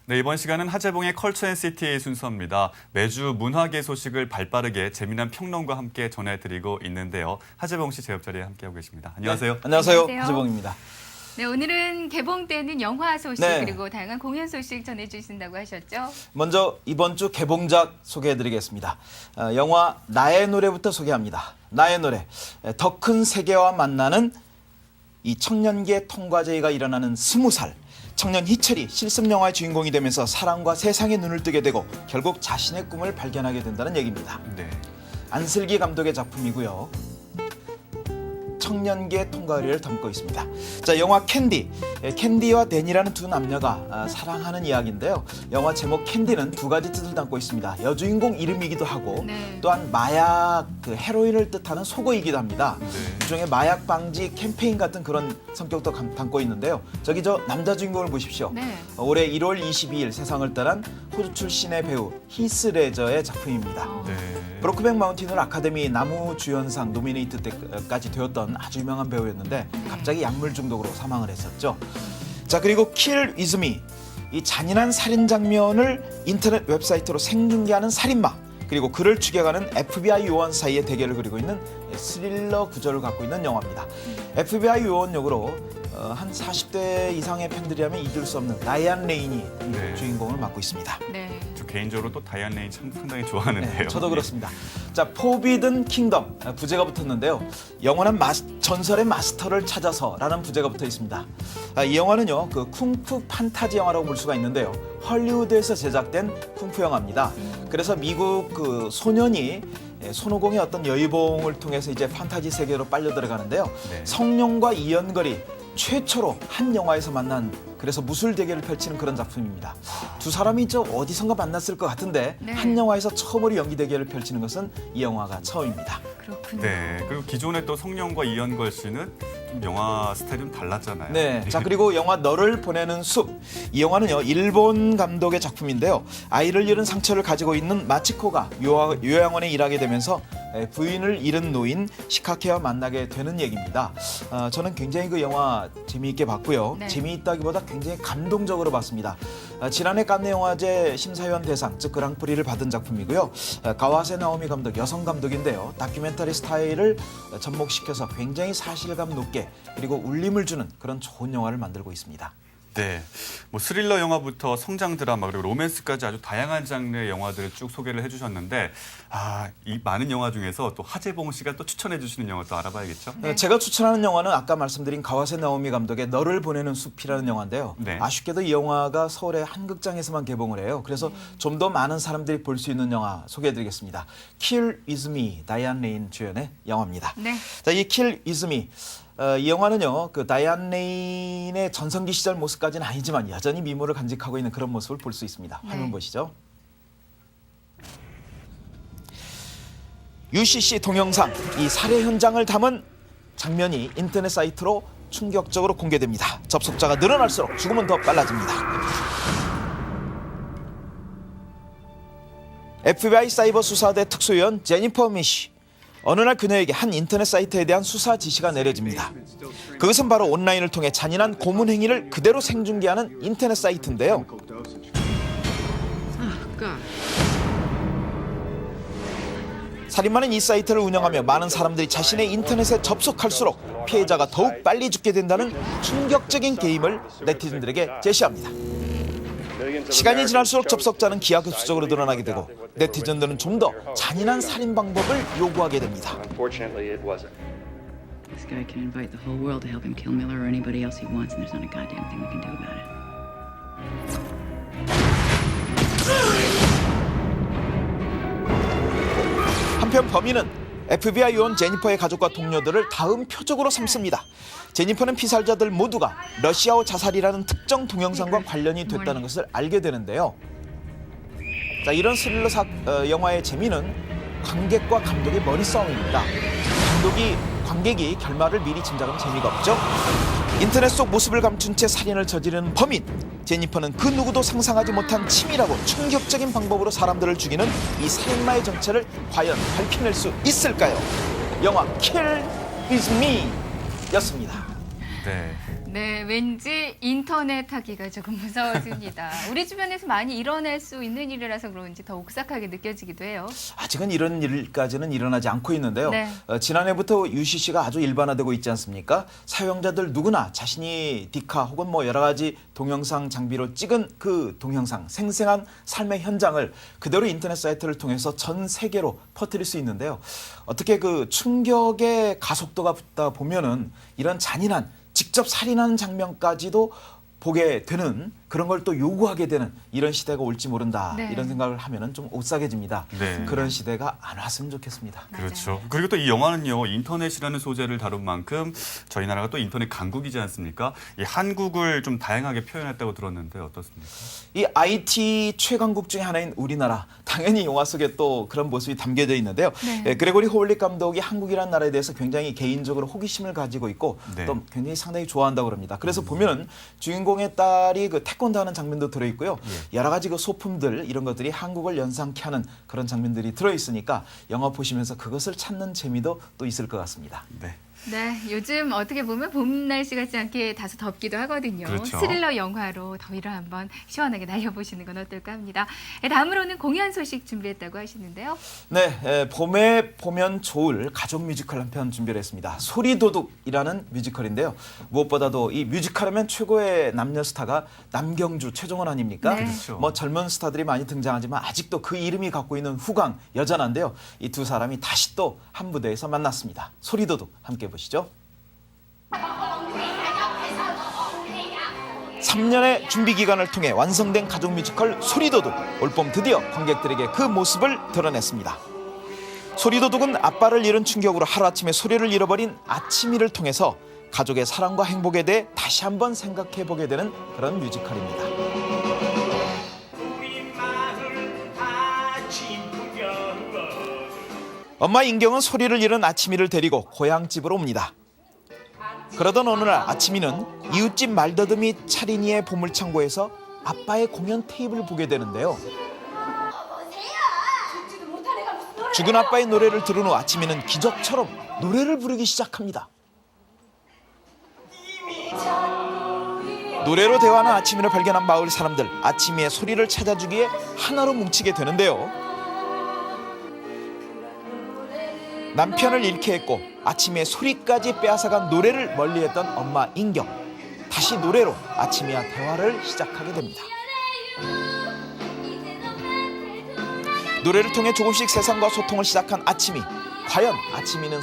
네, 이번 시간은 하재봉의 컬처앤시티 순서입니다. 매주 문화계 소식을 발빠르게 재미난 평론과 함께 전해드리고 있는데요. 하재봉 씨 제 옆자리에 함께하고 계십니다. 안녕하세요. 네, 안녕하세요. 안녕하세요. 하재봉입니다. 네, 오늘은 개봉되는 영화 소식 네. 그리고 다양한 공연 소식 전해주신다고 하셨죠? 먼저 이번 주 개봉작 소개해드리겠습니다. 영화 나의 노래부터 소개합니다. 나의 노래, 더 큰 세계와 만나는 이 청년기의 통과제의가 일어나는 20살. 청년 희철이 실습 영화의 주인공이 되면서 사랑과 세상의 눈을 뜨게 되고 결국 자신의 꿈을 발견하게 된다는 얘기입니다. 네. 안슬기 감독의 작품이고요. 청년기의 통과를 담고 있습니다. 자, 영화 캔디. 캔디와 댄이라는 두 남녀가 사랑하는 이야기인데요. 영화 제목 캔디는 두 가지 뜻을 담고 있습니다. 여주인공 이름이기도 하고 네. 또한 마약, 헤로인을 뜻하는 속어이기도 합니다. 네. 일종의 마약 방지 캠페인 같은 그런 성격도 담고 있는데요. 저기 저 남자 주인공을 보십시오. 네. 올해 1월 22일 세상을 떠난 호주 출신의 배우 히스 레저의 작품입니다. 네. 브로크백 마운틴을 아카데미 나무주연상 노미네이트 때까지 되었던 아주 유명한 배우였는데 갑자기 약물 중독으로 사망을 했었죠. 자, 그리고 킬 위즈 미, 이 잔인한 살인 장면을 인터넷 웹사이트로 생중계하는 살인마, 그리고 그를 추격하는 FBI 요원 사이의 대결을 그리고 있는 스릴러 구조를 갖고 있는 영화입니다. FBI 요원 역으로 한 40대 이상의 팬들이라면 잊을 수 없는 다이안 레인이 네. 주인공을 맡고 있습니다. 네. 저 개인적으로 또 다이안 레인 참 상당히 좋아하는데요. 네, 저도 그렇습니다. 자, 포비든 킹덤 부제가 붙었는데요. 영원한 전설의 마스터를 찾아서라는 부제가 붙어 있습니다. 이 영화는요, 그 쿵푸 판타지 영화라고 볼 수가 있는데요. 헐리우드에서 제작된 쿵푸 영화입니다. 그래서 미국 그 소년이 손오공의 어떤 여의봉을 통해서 이제 판타지 세계로 빨려 들어가는데요. 네. 성룡과 이연걸이 최초로 한 영화에서 만난, 그래서 무술 대결을 펼치는 그런 작품입니다. 두 사람이 저 어디선가 만났을 것 같은데 네. 한 영화에서 처음으로 연기 대결을 펼치는 것은 이 영화가 처음입니다. 그렇군요. 네. 그리고 기존에 또 성룡과 이연걸 씨는 좀 영화 스타일이 좀 달랐잖아요. 네. 자, 그리고 영화 너를 보내는 숲. 이 영화는요, 일본 감독의 작품인데요. 아이를 잃은 상처를 가지고 있는 마치코가 요양원에 일하게 되면서 부인을 잃은 노인 시카케와 만나게 되는 얘기입니다. 저는 굉장히 그 영화 재미있게 봤고요. 네. 재미있다기보다 굉장히 감동적으로 봤습니다. 지난해 칸네 영화제 심사위원 대상, 즉 그랑프리를 받은 작품이고요. 가와세 나오미 감독, 여성 감독인데요. 다큐멘터리 스타일을 접목시켜서 굉장히 사실감 높게 그리고 울림을 주는 그런 좋은 영화를 만들고 있습니다. 네. 뭐 스릴러 영화부터 성장 드라마 그리고 로맨스까지 아주 다양한 장르의 영화들을 쭉 소개를 해주셨는데 이 많은 영화 중에서 또 하재봉 씨가 또 추천해 주시는 영화 또 알아봐야겠죠? 네. 제가 추천하는 영화는 아까 말씀드린 가와세 나오미 감독의 너를 보내는 숲이라는 영화인데요. 네. 아쉽게도 이 영화가 서울의 한 극장에서만 개봉을 해요. 그래서 좀 더 많은 사람들이 볼 수 있는 영화 소개해드리겠습니다. Kill With Me, 다이안 레인 주연의 영화입니다. 네. 자, 이 Kill With Me, 이 영화는요, 그 다이안 레인의 전성기 시절 모습까지는 아니지만 여전히 미모를 간직하고 있는 그런 모습을 볼 수 있습니다. 화면 네. 보시죠. UCC 동영상, 이 살해 현장을 담은 장면이 인터넷 사이트로 충격적으로 공개됩니다. 접속자가 늘어날수록 죽음은 더 빨라집니다. FBI 사이버 수사대 특수요원 제니퍼 미시. 어느 날 그녀에게 한 인터넷 사이트에 대한 수사 지시가 내려집니다. 그것은 바로 온라인을 통해 잔인한 고문 행위를 그대로 생중계하는 인터넷 사이트인데요. 살인마는 이 사이트를 운영하며 많은 사람들이 자신의 인터넷에 접속할수록 피해자가 더욱 빨리 죽게 된다는 충격적인 게임을 네티즌들에게 제시합니다. 시간이 지날수록 접속자는 기하급수적으로 늘어나게 되고 네티즌들은 좀 더 잔인한 살인 방법을 요구하게 됩니다. Unfortunately, it wasn't. This guy can invite the whole world to help him kill Miller or anybody else he wants, and there's not a goddamn thing we can do about it. 한편 범인은 FBI 요원 제니퍼의 가족과 동료들을 다음 표적으로 삼습니다. 제니퍼는 피살자들 모두가 러시아어 자살이라는 특정 동영상과 관련이 됐다는 것을 알게 되는데요. 자, 이런 스릴러 영화의 재미는 관객과 감독의 머리싸움입니다. 관객이 결말을 미리 짐작하면 재미가 없죠. 인터넷 속 모습을 감춘 채 살인을 저지르는 범인. 제니퍼는 그 누구도 상상하지 못한 치밀하고 충격적인 방법으로 사람들을 죽이는 이 살인마의 정체를 과연 밝혀낼 수 있을까요? 영화 Kill With Me 였습니다. 네. 네, 왠지 인터넷 하기가 조금 무서워집니다. 우리 주변에서 많이 일어날 수 있는 일이라서 그런지 더 오싹하게 느껴지기도 해요. 아직은 이런 일까지는 일어나지 않고 있는데요. 네. 지난해부터 UCC가 아주 일반화되고 있지 않습니까? 사용자들 누구나 자신이 디카 혹은 뭐 여러 가지 동영상 장비로 찍은 그 동영상, 생생한 삶의 현장을 그대로 인터넷 사이트를 통해서 전 세계로 퍼뜨릴 수 있는데요. 어떻게 그 충격의 가속도가 붙다 보면은 이런 잔인한 직접 살인하는 장면까지도 보게 되는 그런 걸 또 요구하게 되는 이런 시대가 올지 모른다. 네. 이런 생각을 하면은 좀 오싹해집니다. 네. 그런 시대가 안 왔으면 좋겠습니다. 맞아요. 그렇죠. 그리고 또 이 영화는요, 인터넷이라는 소재를 다룬 만큼 저희 나라가 또 인터넷 강국이지 않습니까? 이 한국을 좀 다양하게 표현했다고 들었는데 어떻습니까? 이 IT 최강국 중에 하나인 우리나라, 당연히 영화 속에 또 그런 모습이 담겨져 있는데요. 네. 그레고리 호울릭 감독이 한국이라는 나라에 대해서 굉장히 개인적으로 호기심을 가지고 있고 네. 또 굉장히 상당히 좋아한다고 합니다. 그래서 보면은 주인공의 딸이 그 태권도 하는 장면도 들어있고요. 여러 가지 그 소품들 이런 것들이 한국을 연상케 하는 그런 장면들이 들어있으니까 영화 보시면서 그것을 찾는 재미도 또 있을 것 같습니다. 네. 네, 요즘 어떻게 보면 봄 날씨 같지 않게 다소 덥기도 하거든요. 그렇죠. 스릴러 영화로 더위를 한번 시원하게 날려보시는 건 어떨까 합니다. 다음으로는 공연 소식 준비했다고 하시는데요. 네, 봄에 보면 좋을 가족 뮤지컬 한 편 준비를 했습니다. 소리도둑이라는 뮤지컬인데요. 무엇보다도 이 뮤지컬 하면 최고의 남녀 스타가 남경주, 최종원 아닙니까? 네. 그렇죠. 뭐 젊은 스타들이 많이 등장하지만 아직도 그 이름이 갖고 있는 후광 여전한데요. 이 두 사람이 다시 또 한 무대에서 만났습니다. 소리도둑 함께 보시죠. 3년의 준비 기간을 통해 완성된 가족 뮤지컬 소리도둑. 올봄 드디어 관객들에게 그 모습을 드러냈습니다. 소리도둑은 아빠를 잃은 충격으로 하루아침에 소리를 잃어버린 아침이를 통해서 가족의 사랑과 행복에 대해 다시 한번 생각해보게 되는 그런 뮤지컬입니다. 엄마 인경은 소리를 잃은 아침이를 데리고 고향집으로 옵니다. 그러던 어느 날 아침이는 이웃집 말더듬이 차린이의 보물창고에서 아빠의 공연 테이프를 보게 되는데요. 죽은 아빠의 노래를 들은 후 아침이는 기적처럼 노래를 부르기 시작합니다. 노래로 대화하는 아침이를 발견한 마을 사람들, 아침이의 소리를 찾아주기에 하나로 뭉치게 되는데요. 남편을 잃게 했고 아침이의 소리까지 빼앗아간 노래를 멀리했던 엄마 인경. 다시 노래로 아침이와 대화를 시작하게 됩니다. 노래를 통해 조금씩 세상과 소통을 시작한 아침이. 과연 아침이는